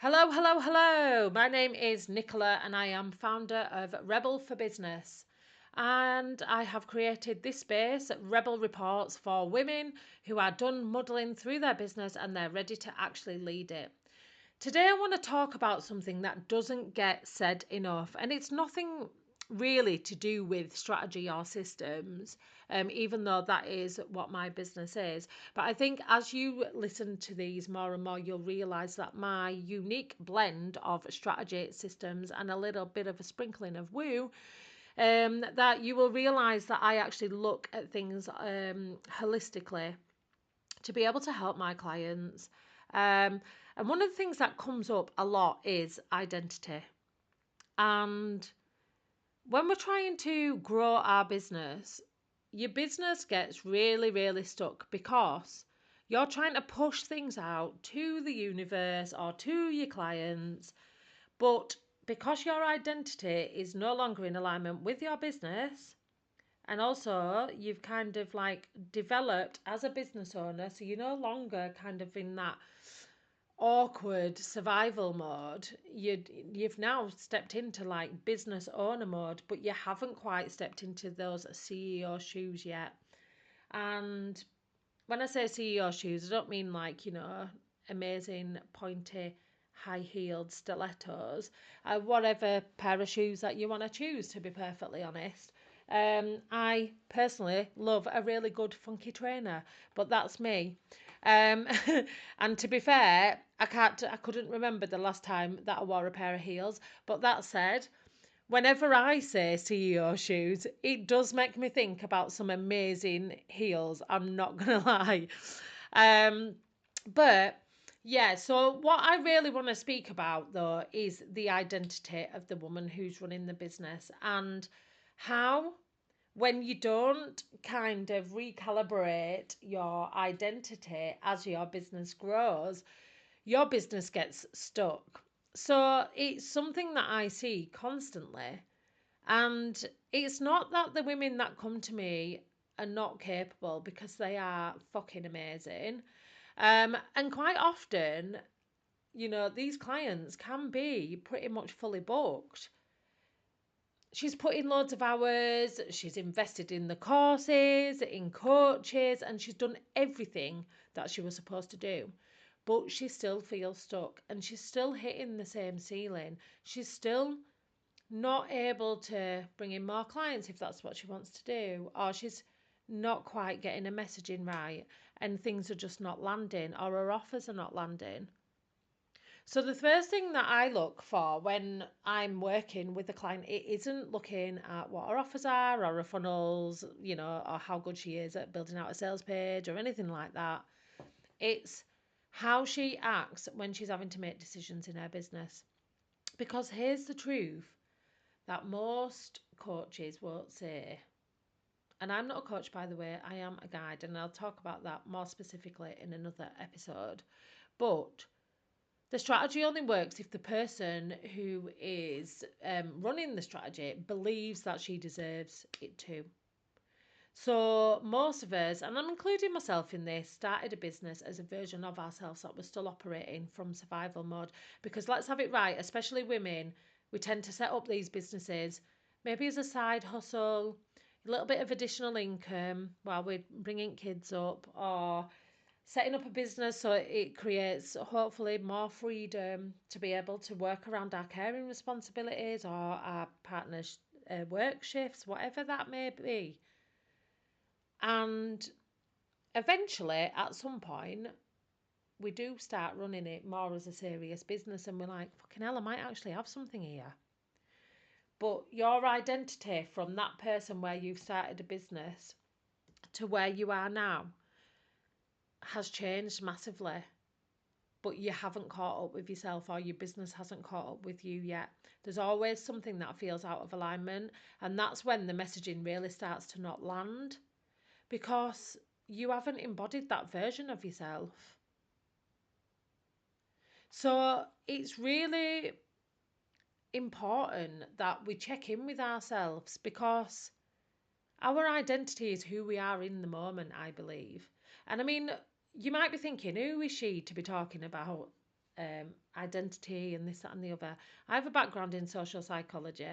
Hello, hello, hello. My name is Nikkola and I am founder of Rebel for Business. And I have created this space, Rebel Reports, for women who are done muddling through their business and they're ready to actually lead it. Today, I want to talk about something that doesn't get said enough, and it's nothing really to do with strategy or systems, even though that is what my business is. But I think as you listen to these more and more, you'll realize that my unique blend of strategy, systems, and a little bit of a sprinkling of woo. That you will realize that I actually look at things holistically to be able to help my clients. And one of the things that comes up a lot is identity. And when we're trying to grow our business, your business gets really, really stuck because you're trying to push things out to the universe or to your clients. But because your identity is no longer in alignment with your business, and also, you've kind of like developed as a business owner, so you're no longer kind of in that awkward survival mode. You've now stepped into like business owner mode, but you haven't quite stepped into those CEO shoes yet. And when I say CEO shoes, I don't mean like, amazing pointy high heeled stilettos, whatever pair of shoes that you want to choose, to be perfectly honest. I personally love a really good funky trainer, but that's me. Um, and to be fair, I couldn't remember the last time that I wore a pair of heels. But that said, whenever I say CEO shoes, it does make me think about some amazing heels. I'm not gonna lie. Um, but yeah, so what I really want to speak about though is the identity of the woman who's running the business and how when you don't kind of recalibrate your identity as your business grows, your business gets stuck. So it's something that I see constantly. And it's not that the women that come to me are not capable because they are fucking amazing. And quite often, these clients can be pretty much fully booked. She's put in loads of hours, she's invested in the courses, in coaches, and she's done everything that she was supposed to do. But she still feels stuck and she's still hitting the same ceiling. She's still not able to bring in more clients if that's what she wants to do, or she's not quite getting a messaging right and things are just not landing, or her offers are not landing. So the first thing that I look for when I'm working with a client, it isn't looking at what her offers are or her funnels, or how good she is at building out a sales page or anything like that. It's how she acts when she's having to make decisions in her business. Because here's the truth that most coaches won't say. And I'm not a coach, by the way, I am a guide, and I'll talk about that more specifically in another episode. But the strategy only works if the person who is running the strategy believes that she deserves it too. So, most of us, and I'm including myself in this, started a business as a version of ourselves that was still operating from survival mode. Because let's have it right, especially women, we tend to set up these businesses maybe as a side hustle, a little bit of additional income while we're bringing kids up, or setting up a business so it creates hopefully more freedom to be able to work around our caring responsibilities or our partner's work shifts, whatever that may be. And eventually, at some point, we do start running it more as a serious business and we're like, fucking hell, I might actually have something here. But your identity from that person where you've started a business to where you are now has changed massively. But you haven't caught up with yourself or your business hasn't caught up with you yet. There's always something that feels out of alignment. And that's when the messaging really starts to not land because you haven't embodied that version of yourself. So it's really important that we check in with ourselves because our identity is who we are in the moment, I believe. And I mean, you might be thinking, who is she to be talking about identity and this, that, and the other. I have a background in social psychology.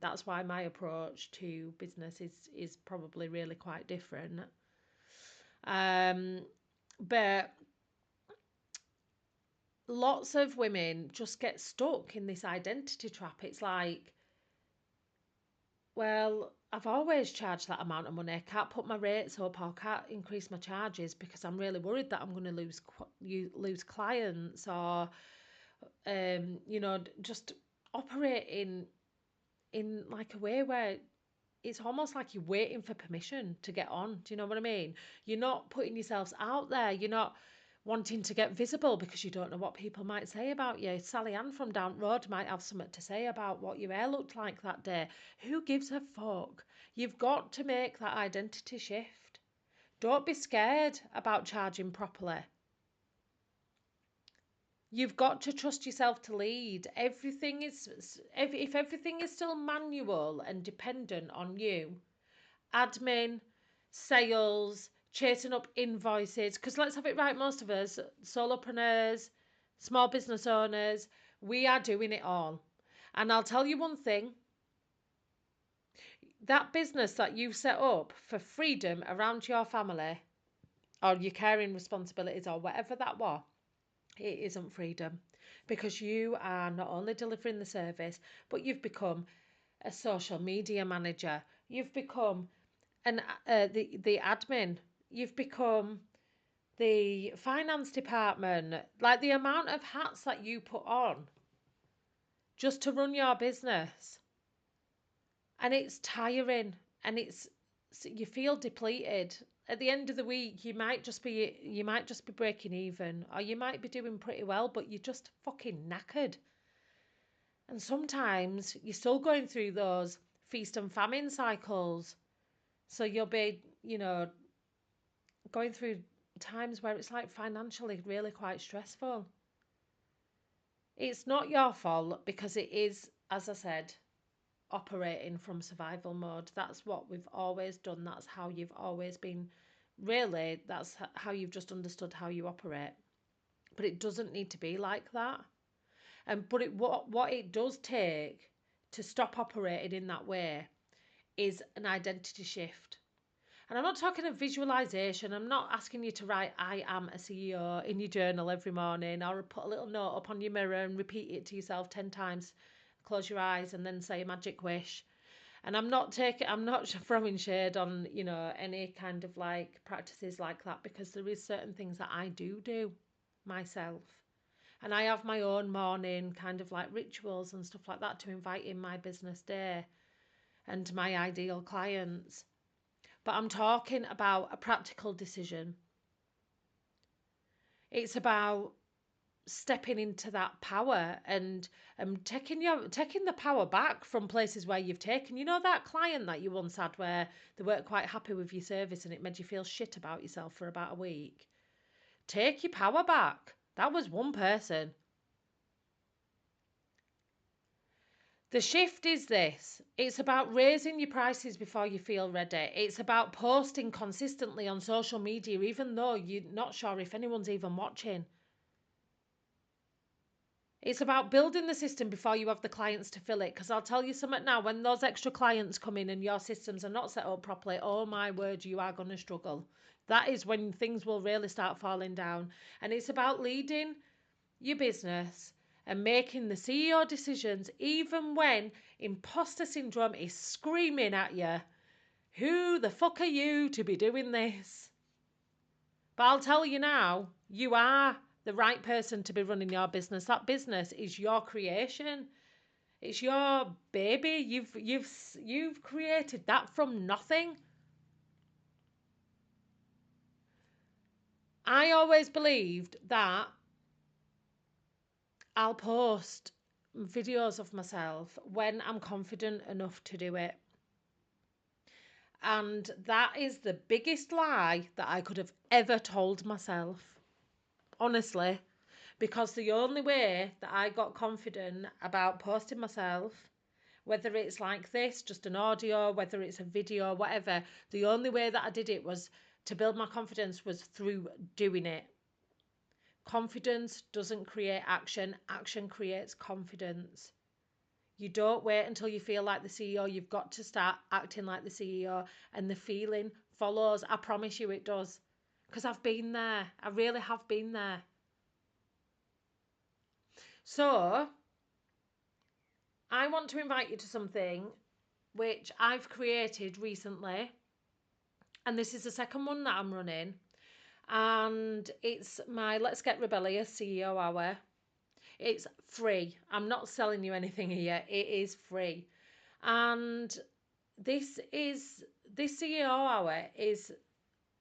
That's why my approach to business is probably really quite different. But lots of women just get stuck in this identity trap. It's like, well, I've always charged that amount of money. I can't put my rates up or can't increase my charges because I'm really worried that I'm going to lose clients, or just operate in like a way where it's almost like you're waiting for permission to get on. Do you know what I mean? You're not putting yourselves out there. You're not wanting to get visible because you don't know what people might say about you. Sally Ann from down the road might have something to say about what your hair looked like that day. Who gives a fuck? You've got to make that identity shift. Don't be scared about charging properly. You've got to trust yourself to lead. If everything is still manual and dependent on you, admin, sales, chasing up invoices, because let's have it right, most of us, solopreneurs, small business owners, we are doing it all. And I'll tell you one thing, that business that you set up for freedom around your family or your caring responsibilities or whatever that was, it isn't freedom, because you are not only delivering the service, but you've become a social media manager. You've become the admin. You've become the finance department. Like the amount of hats that you put on just to run your business, and it's tiring, and you feel depleted. At the end of the week, you might just be breaking even, or you might be doing pretty well, but you're just fucking knackered. And sometimes you're still going through those feast and famine cycles. So you'll be, going through times where it's like financially really quite stressful. It's not your fault because it is, as I said, operating from survival mode. That's what we've always done. That's how you've always been. Really, that's how you've just understood how you operate. But it doesn't need to be like that. What it does take to stop operating in that way is an identity shift. And I'm not talking of visualization. I'm not asking you to write "I am a CEO" in your journal every morning, or put a little note up on your mirror and repeat it to yourself 10 times. Close your eyes and then say a magic wish. And I'm not throwing shade on, any kind of like practices like that, because there is certain things that I do myself. And I have my own morning kind of like rituals and stuff like that to invite in my business day and my ideal clients. But I'm talking about a practical decision. It's about stepping into that power and taking the power back from places where you've taken. You know that client that you once had where they weren't quite happy with your service and it made you feel shit about yourself for about a week? Take your power back. That was one person. The shift is this. It's about raising your prices before you feel ready. It's about posting consistently on social media, even though you're not sure if anyone's even watching. It's about building the system before you have the clients to fill it. Because I'll tell you something now, when those extra clients come in and your systems are not set up properly, oh my word, you are going to struggle. That is when things will really start falling down. And it's about leading your business and making the CEO decisions, even when imposter syndrome is screaming at you. Who the fuck are you to be doing this? But I'll tell you now, you are the right person to be running your business. That business is your creation. It's your baby. You've created that from nothing. I always believed that I'll post videos of myself when I'm confident enough to do it. And that is the biggest lie that I could have ever told myself. Honestly. Because the only way that I got confident about posting myself, whether it's like this, just an audio, whether it's a video, whatever, the only way that I did it was to build my confidence was through doing it. Confidence doesn't create action. Action creates confidence. You don't wait until you feel like the CEO. You've got to start acting like the CEO, and the feeling follows. I promise you it does. Because I've been there. I really have been there. So, I want to invite you to something which I've created recently. And this is the second one that I'm running. And it's my Let's Get Rebellious CEO Hour. It's free. I'm not selling you anything here. It is free. And this CEO hour is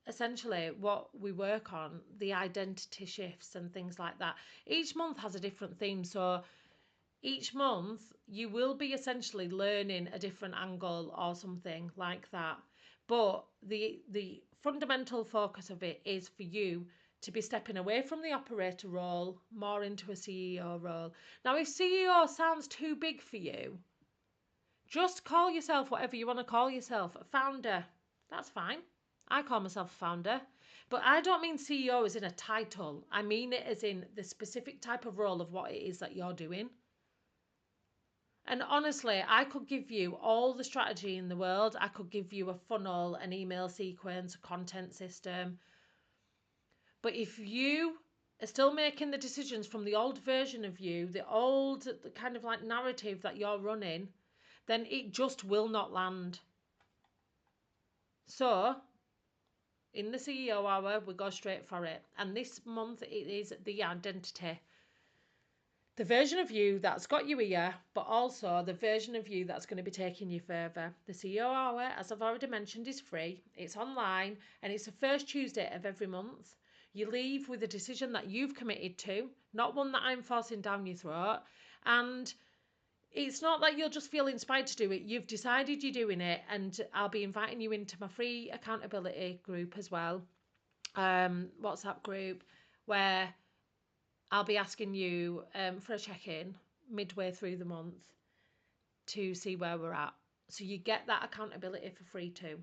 essentially what we work on, the identity shifts and things like that. Each month has a different theme. So each month you will be essentially learning a different angle or something like that. But the fundamental focus of it is for you to be stepping away from the operator role more into a CEO role. Now, if CEO sounds too big for you, just call yourself whatever you want to call yourself, a founder. That's fine. I call myself a founder. But I don't mean CEO as in a title. I mean it as in the specific type of role of what it is that you're doing. And honestly, I could give you all the strategy in the world. I could give you a funnel, an email sequence, a content system. But if you are still making the decisions from the old version of you, the old kind of like narrative that you're running, then it just will not land. So, in the CEO hour, we go straight for it. And this month, it is the identity. The version of you that's got you here, but also the version of you that's going to be taking you further. The CEO hour, as I've already mentioned, is free. It's online and it's the first Tuesday of every month. You leave with a decision that you've committed to, not one that I'm forcing down your throat. And it's not that you'll just feel inspired to do it. You've decided you're doing it, and I'll be inviting you into my free accountability group as well, WhatsApp group, where I'll be asking you for a check-in midway through the month to see where we're at. So you get that accountability for free too.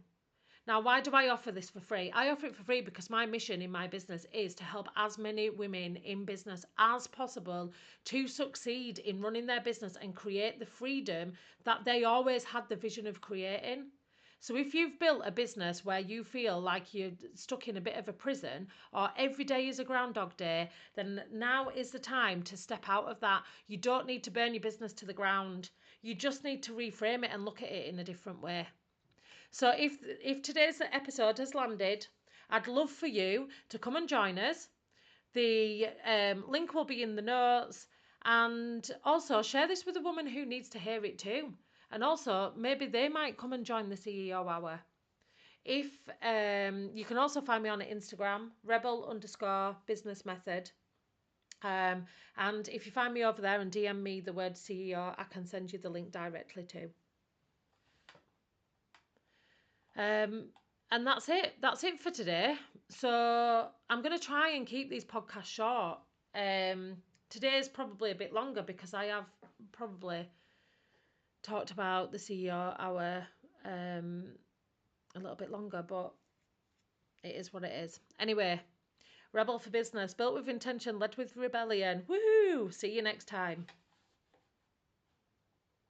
Now, why do I offer this for free? I offer it for free because my mission in my business is to help as many women in business as possible to succeed in running their business and create the freedom that they always had the vision of creating. So if you've built a business where you feel like you're stuck in a bit of a prison or every day is a Groundhog Day, then now is the time to step out of that. You don't need to burn your business to the ground. You just need to reframe it and look at it in a different way. So if today's episode has landed, I'd love for you to come and join us. The link will be in the notes. And also share this with a woman who needs to hear it too. And also, maybe they might come and join the CEO hour. If you can also find me on Instagram, rebel_business method. And if you find me over there and DM me the word CEO, I can send you the link directly too. And that's it. That's it for today. So I'm going to try and keep these podcasts short. Today's probably a bit longer because I have probably talked about the CEO hour a little bit longer, but it is what it is. Anyway, Rebel for Business, built with intention, led with rebellion. Woohoo! See you next time.